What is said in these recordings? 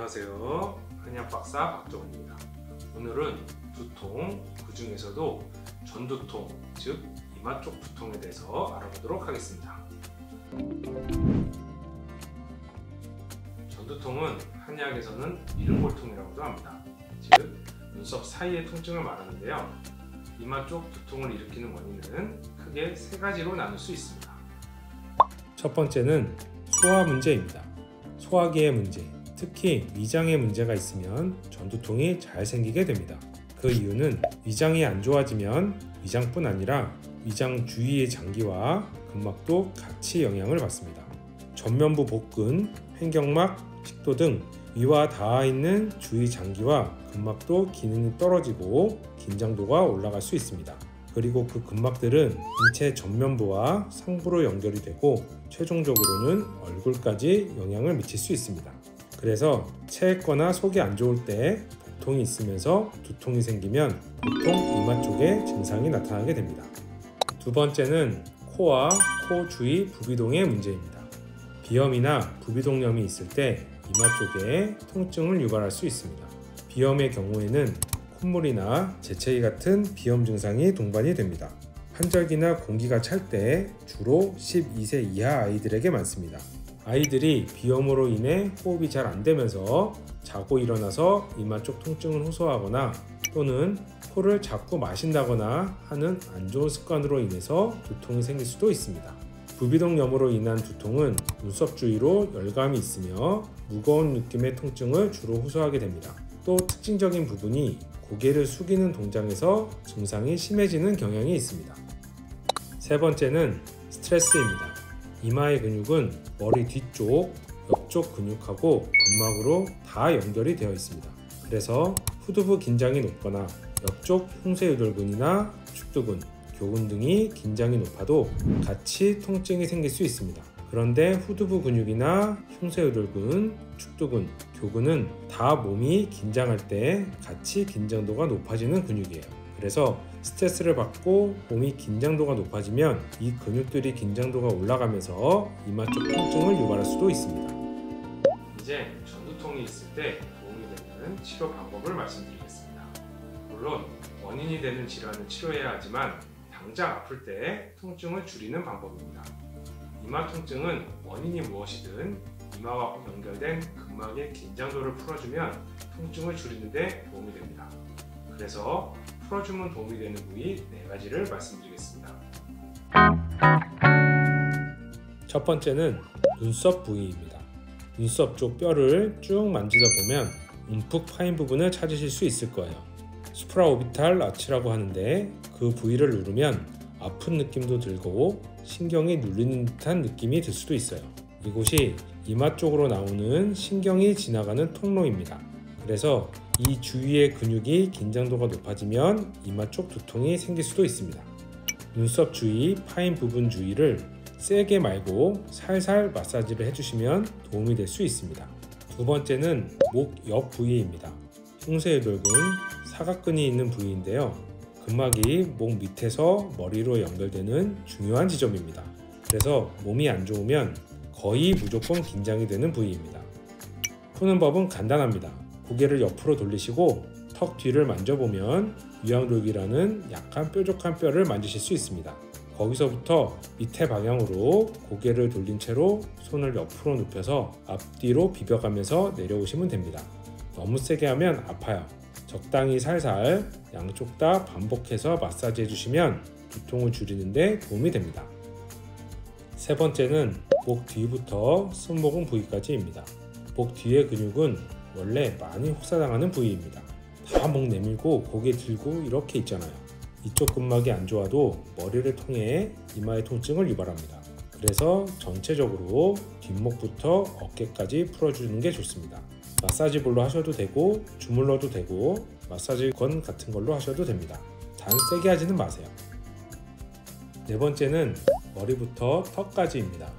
안녕하세요. 한의학박사 박정훈입니다. 오늘은 두통, 그 중에서도 전두통, 즉 이마 쪽 두통에 대해서 알아보도록 하겠습니다. 전두통은 한의학에서는 이른골통이라고도 합니다. 즉 눈썹 사이의 통증을 말하는데요. 이마 쪽 두통을 일으키는 원인은 크게 세 가지로 나눌 수 있습니다. 첫 번째는 소화 문제입니다. 소화기의 문제, 특히 위장에 문제가 있으면 전두통이 잘 생기게 됩니다. 그 이유는 위장이 안 좋아지면 위장뿐 아니라 위장 주위의 장기와 근막도 같이 영향을 받습니다. 전면부 복근, 횡격막, 식도 등 위와 닿아 있는 주위 장기와 근막도 기능이 떨어지고 긴장도가 올라갈 수 있습니다. 그리고 그 근막들은 인체 전면부와 상부로 연결이 되고 최종적으로는 얼굴까지 영향을 미칠 수 있습니다. 그래서 체했거나 속이 안 좋을 때 복통이 있으면서 두통이 생기면 보통 이마 쪽에 증상이 나타나게 됩니다. 두 번째는 코와 코 주위 부비동의 문제입니다. 비염이나 부비동염이 있을 때 이마 쪽에 통증을 유발할 수 있습니다. 비염의 경우에는 콧물이나 재채기 같은 비염 증상이 동반이 됩니다. 환절기나 공기가 찰 때 주로 12세 이하 아이들에게 많습니다. 아이들이 비염으로 인해 호흡이 잘 안 되면서 자고 일어나서 이마 쪽 통증을 호소하거나 또는 코를 자꾸 마신다거나 하는 안 좋은 습관으로 인해서 두통이 생길 수도 있습니다. 부비동염으로 인한 두통은 눈썹 주위로 열감이 있으며 무거운 느낌의 통증을 주로 호소하게 됩니다. 또 특징적인 부분이 고개를 숙이는 동작에서 증상이 심해지는 경향이 있습니다. 세 번째는 스트레스입니다. 이마의 근육은 머리 뒤쪽, 옆쪽 근육하고 근막으로 다 연결이 되어 있습니다. 그래서 후두부 긴장이 높거나 옆쪽 흉쇄유돌근이나 축두근, 교근 등이 긴장이 높아도 같이 통증이 생길 수 있습니다. 그런데 후두부 근육이나 흉쇄유돌근, 축두근, 교근은 다 몸이 긴장할 때 같이 긴장도가 높아지는 근육이에요. 그래서 스트레스를 받고 몸이 긴장도가 높아지면 이 근육들이 긴장도가 올라가면서 이마 쪽 통증을 유발할 수도 있습니다. 이제 전두통이 있을 때 도움이 되는 치료 방법을 말씀드리겠습니다. 물론 원인이 되는 질환을 치료해야 하지만 당장 아플 때 통증을 줄이는 방법입니다. 이마 통증은 원인이 무엇이든 이마와 연결된 근막의 긴장도를 풀어주면 통증을 줄이는 데 도움이 됩니다. 그래서 풀어주면 도움이 되는 부위 4가지를 말씀드리겠습니다. 첫 번째는 눈썹 부위입니다. 눈썹 쪽 뼈를 쭉 만지다 보면 움푹 파인 부분을 찾으실 수 있을 거예요. 수프라오비탈 아치라고 하는데 그 부위를 누르면 아픈 느낌도 들고 신경이 눌리는 듯한 느낌이 들 수도 있어요. 이곳이 이마 쪽으로 나오는 신경이 지나가는 통로입니다. 그래서 이 주위의 근육이 긴장도가 높아지면 이마 쪽 두통이 생길 수도 있습니다. 눈썹 주위 파인 부분 주위를 세게 말고 살살 마사지를 해주시면 도움이 될 수 있습니다. 두 번째는 목 옆 부위입니다. 흉쇄유돌근, 사각근이 있는 부위인데요. 근막이 목 밑에서 머리로 연결되는 중요한 지점입니다. 그래서 몸이 안 좋으면 거의 무조건 긴장이 되는 부위입니다. 푸는 법은 간단합니다. 고개를 옆으로 돌리시고 턱 뒤를 만져보면 위양돌기라는 약간 뾰족한 뼈를 만지실 수 있습니다. 거기서부터 밑에 방향으로 고개를 돌린 채로 손을 옆으로 눕혀서 앞뒤로 비벼가면서 내려오시면 됩니다. 너무 세게 하면 아파요. 적당히 살살 양쪽 다 반복해서 마사지 해주시면 두통을 줄이는 데 도움이 됩니다. 세 번째는 목 뒤부터 승모근 부위까지입니다. 목 뒤의 근육은 원래 많이 혹사당하는 부위입니다. 다 목 내밀고 고개 들고 이렇게 있잖아요. 이쪽 근막이 안 좋아도 머리를 통해 이마의 통증을 유발합니다. 그래서 전체적으로 뒷목부터 어깨까지 풀어주는 게 좋습니다. 마사지볼로 하셔도 되고 주물러도 되고 마사지 건 같은 걸로 하셔도 됩니다. 단 세게 하지는 마세요. 네 번째는 머리부터 턱까지입니다.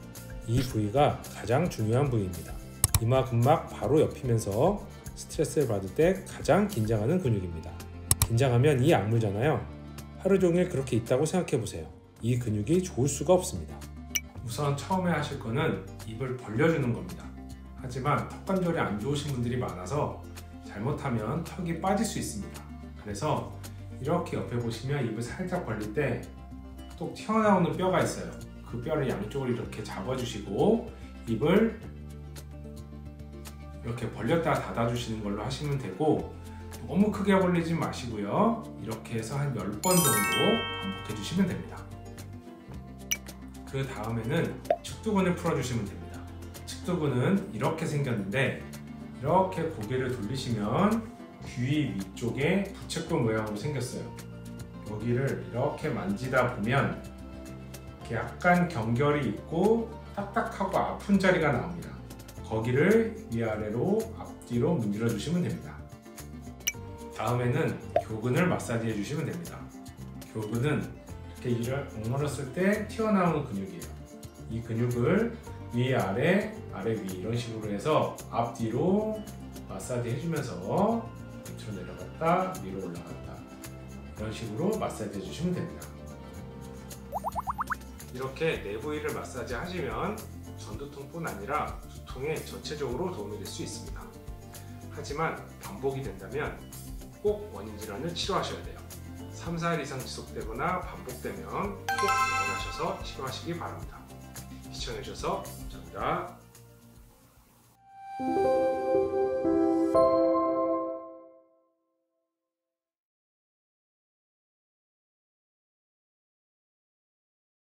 이 부위가 가장 중요한 부위입니다. 이마 근막 바로 옆이면서 스트레스를 받을 때 가장 긴장하는 근육입니다. 긴장하면 이 악물잖아요. 하루 종일 그렇게 있다고 생각해 보세요. 이 근육이 좋을 수가 없습니다. 우선 처음에 하실 거는 입을 벌려주는 겁니다. 하지만 턱 관절이 안 좋으신 분들이 많아서 잘못하면 턱이 빠질 수 있습니다. 그래서 이렇게 옆에 보시면 입을 살짝 벌릴 때 또 튀어나오는 뼈가 있어요. 그 뼈를 양쪽으로 이렇게 잡아주시고 입을 이렇게 벌렸다가 닫아주시는 걸로 하시면 되고, 너무 크게 벌리지 마시고요. 이렇게 해서 한 10번 정도 반복해 주시면 됩니다. 그 다음에는 측두근을 풀어주시면 됩니다. 측두근은 이렇게 생겼는데, 이렇게 고개를 돌리시면 귀 위쪽에 부채꼴 모양으로 생겼어요. 여기를 이렇게 만지다 보면 이렇게 약간 경결이 있고 딱딱하고 아픈 자리가 나옵니다. 거기를 위아래로 앞뒤로 문질러 주시면 됩니다. 다음에는 교근을 마사지 해주시면 됩니다. 교근은 이렇게 엉얼었을 때 튀어나오는 근육이에요. 이 근육을 위아래, 아래 위 이런 식으로 해서 앞뒤로 마사지 해주면서 밑으로 내려갔다 위로 올라갔다 이런 식으로 마사지 해주시면 됩니다. 이렇게 내 부위를 마사지 하시면 전두통뿐 아니라 두통에 전체적으로 도움이 될 수 있습니다. 하지만 반복이 된다면 꼭 원인 질환을 치료하셔야 돼요. 3, 4일 이상 지속되거나 반복되면 꼭 병원하셔서 치료하시기 바랍니다. 시청해주셔서 감사합니다.